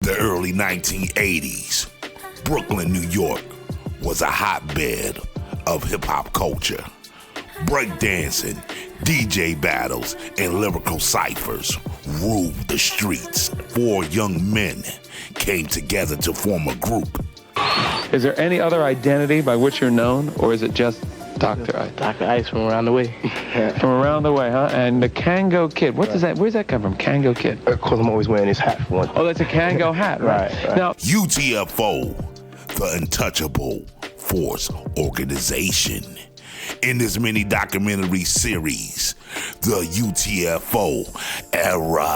The early 1980s, Brooklyn, New York was a hotbed of hip-hop culture. Breakdancing, DJ battles, and lyrical ciphers ruled the streets. Four young men came together to form a group. Is there any other identity by which you're known, or is it just Dr. Ice? Dr. Ice from around the way. From around the way, huh? And the Kango Kid, what does that, where's that come from, Kango Kid? Because I'm always wearing his hat for one. Oh, that's a Kango hat, right? Right. Now, UTFO, the Untouchable Force Organization. In this mini documentary series, the UTFO era.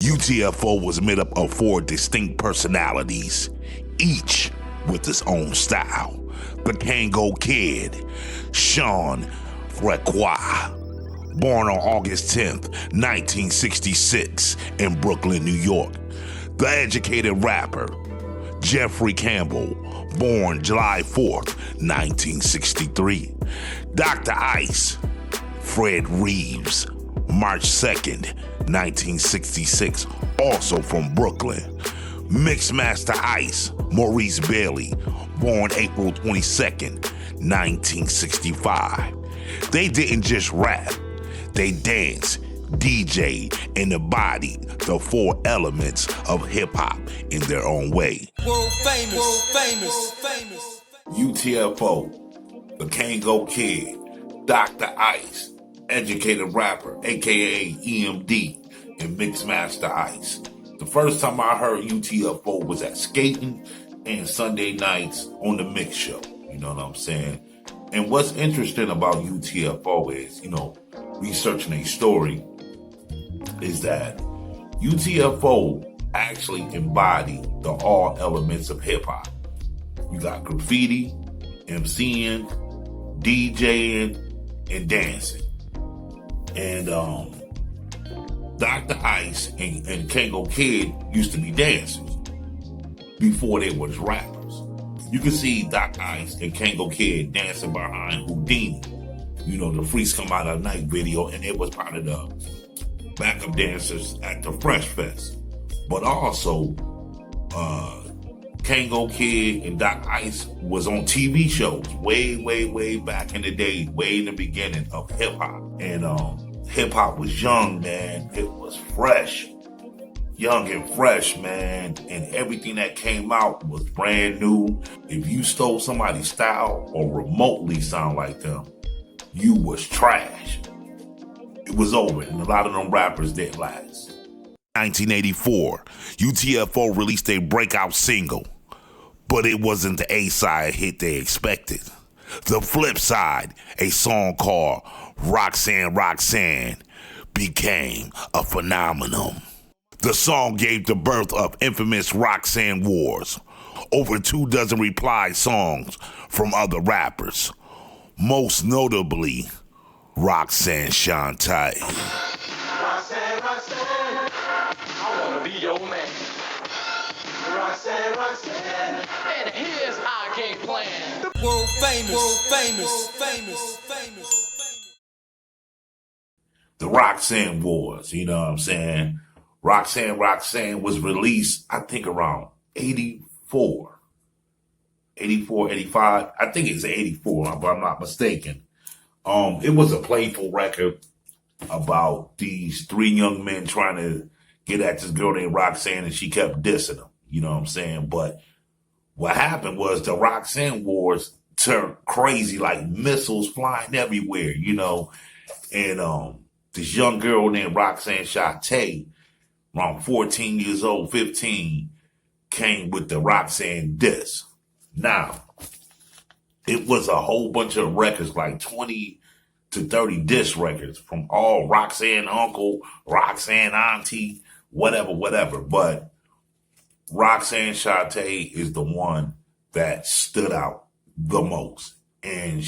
UTFO was made up of four distinct personalities, each with its own style. The Kango Kid, Sean Frequois, born on August 10th, 1966 in Brooklyn, New York. The educated rapper, Jeffrey Campbell, born July 4th, 1963. Dr. Ice, Fred Reeves, March 2nd, 1966, also from Brooklyn. Mixmaster Ice, Maurice Bailey, born April 22nd, 1965. They didn't just rap, they danced, DJ'd, and embodied the four elements of hip-hop in their own way. World famous, world famous, famous. UTFO, the Kango Kid, Dr. Ice, educated rapper, aka EMD, and Mixmaster Ice. The first time I heard UTFO was at skating and Sunday nights on the Mix Show. You know what I'm saying? And what's interesting about UTFO is, researching a story, is that UTFO actually embodied the all elements of hip hop. You got graffiti, MCing, DJing, and dancing. And Dr. Ice and Kango Kid used to be dancers before they was rappers. You can see Dr. Ice and Kango Kid dancing behind Houdini. The Freaks Come Out at Night video, and it was part of the backup dancers at the Fresh Fest. But also, Kango Kid and Dr. Ice was on TV shows way back in the day, way in the beginning of hip hop. And hip hop was young, man. It was fresh. Young and fresh, man. And everything that came out was brand new. If you stole somebody's style or remotely sound like them, you was trash. It was over, and a lot of them rappers didn't last. 1984, UTFO released a breakout single, but it wasn't the A-side hit they expected. The flip side, a song called Roxanne, became a phenomenon. The song gave the birth of infamous Roxanne Wars, over 24 reply songs from other rappers, most notably Roxanne Shanté. Roxanne, I wanna be your man. Roxanne, and here's our game plan. World famous, world famous, famous, famous. The Roxanne Wars, you know what I'm saying? Roxanne was released, I think, around 84, 85. I think it's 84, if I'm not mistaken. It was a playful record about these three young men trying to get at this girl named Roxanne, and she kept dissing them. You know what I'm saying? But what happened was the Roxanne Wars turned crazy, like missiles flying everywhere, And this young girl named Roxanne Shanté, around 14 years old, 15, came with the Roxanne diss. Now, it was a whole bunch of records, like 20 to 30 diss records from all Roxanne Uncle, Roxanne Auntie, whatever. But Roxanne Shanté is the one that stood out the most. And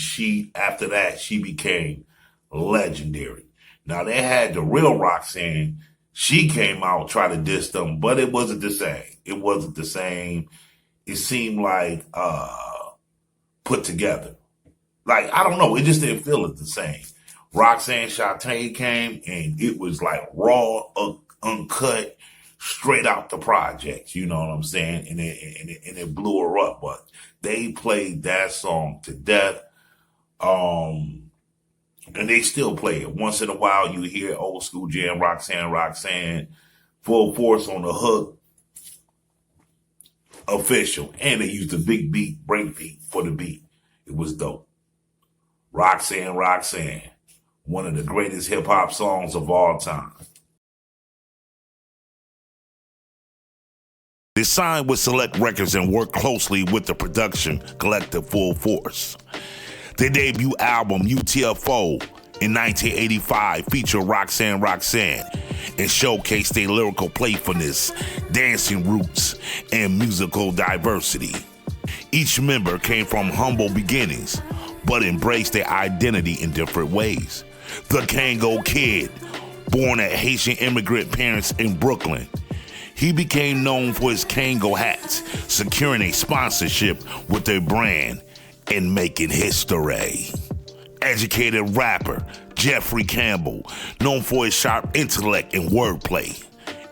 after that, she became legendary. Now, they had the real Roxanne. She came out, tried to diss them, but it wasn't the same. It seemed like put together. Like, I don't know, it just didn't feel it the same. Roxanne Shanté came and it was like raw, uncut, straight out the projects, you know what I'm saying? And it blew her up, but they played that song to death. And they still play it. Once in a while, you hear old school jam, Roxanne, full force on the hook, official. And they used a big beat, break beat for the beat. It was dope. Roxanne, one of the greatest hip hop songs of all time. They signed with Select Records and worked closely with the production collective Full Force. Their debut album, UTFO, in 1985 featured Roxanne and showcased their lyrical playfulness, dancing roots, and musical diversity. Each member came from humble beginnings, but embraced their identity in different ways. The Kango Kid, born at Haitian immigrant parents in Brooklyn, he became known for his Kango hats, securing a sponsorship with their brand and making history. Educated rapper Jeffrey Campbell, known for his sharp intellect and wordplay.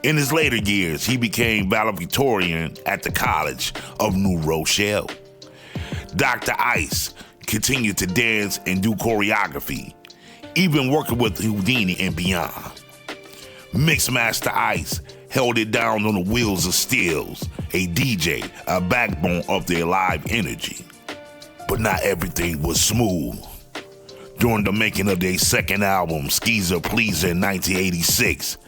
In his later years, he became valedictorian at the College of New Rochelle. Dr. Ice continued to dance and do choreography, even working with Houdini and beyond. Mixmaster Ice held it down on the wheels of steels, a DJ, a backbone of their live energy. But not everything was smooth. During the making of their second album, Skeezer Pleaser in 1986,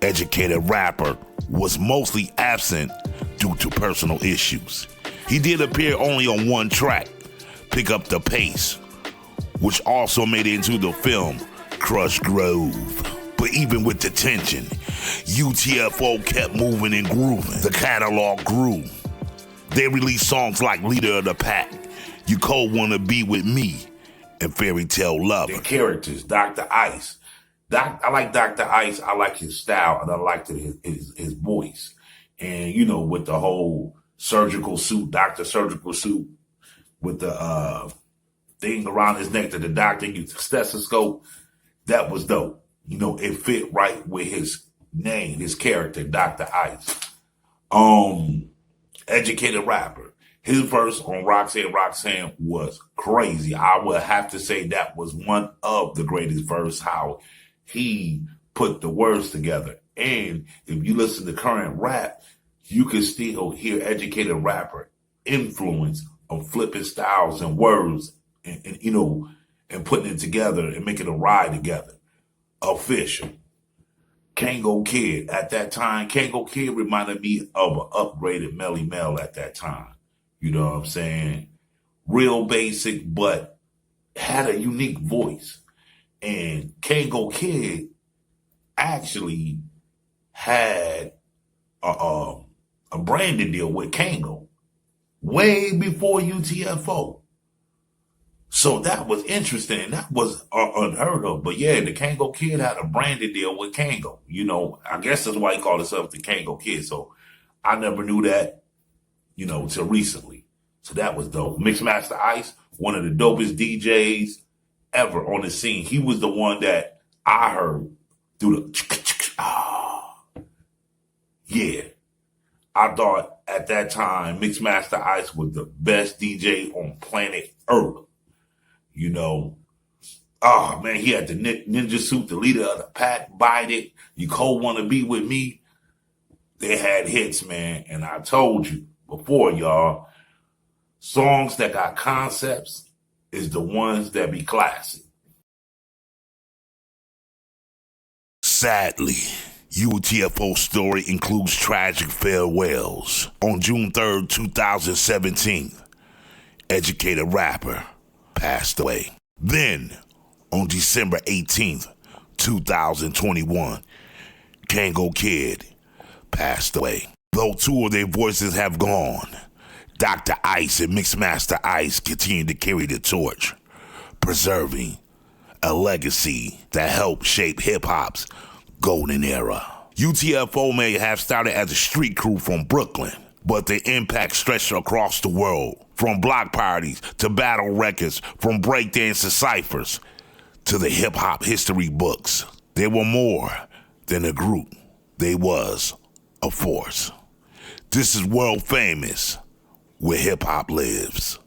Educated Rapper was mostly absent due to personal issues. He did appear only on one track, Pick Up the Pace, which also made it into the film Crush Grove. But even with the tension, UTFO kept moving and grooving. The catalog grew. They released songs like Leader of the Pack, You Cold Wanna Be With Me, and Fairy Tale Lover. Their characters, Dr. Ice. I like Dr. Ice. I like his style, and I liked his voice. And, you know, with the whole surgical suit, Dr. Surgical suit, with the thing around his neck that the doctor used, the stethoscope, that was dope. You know, it fit right with his name, his character, Dr. Ice. Educated Rapper. His verse on Roxanne was crazy. I would have to say that was one of the greatest verse, how he put the words together. And if you listen to current rap, you can still hear Educated Rapper influence of flipping styles and words and you know, and putting it together and making a ride together. Official. Kango Kid. At that time, Kango Kid reminded me of an upgraded Melly Mel at that time. You know what I'm saying? Real basic, but had a unique voice. And Kango Kid actually had a branding deal with Kango way before UTFO. So that was interesting, and that was unheard of. But yeah, the Kango Kid had a branded deal with Kango. You know, I guess that's why he called himself the Kango Kid. So I never knew that, you know, till recently. So that was dope. Mixmaster Ice, one of the dopest DJs ever on the scene. He was the one that I heard through the yeah. I thought at that time Mixmaster Ice was the best DJ on planet Earth. You know, oh man, he had the ninja suit, the Leader of the Pack, Bite It, You Cold Wanna Be With Me. They had hits, man. And I told you before, y'all, songs that got concepts is the ones that be classic. Sadly, UTFO story includes tragic farewells. On June 3rd, 2017, Educated Rapper passed away. Then, on December 18th, 2021, Kango Kid passed away. Though two of their voices have gone, Dr. Ice and Mixmaster Ice continue to carry the torch, preserving a legacy that helped shape hip-hop's golden era. UTFO may have started as a street crew from Brooklyn, but their impact stretched across the world. From block parties to battle records, from breakdance ciphers to the hip-hop history books. They were more than a group. They was a force. This is world famous, where hip-hop lives.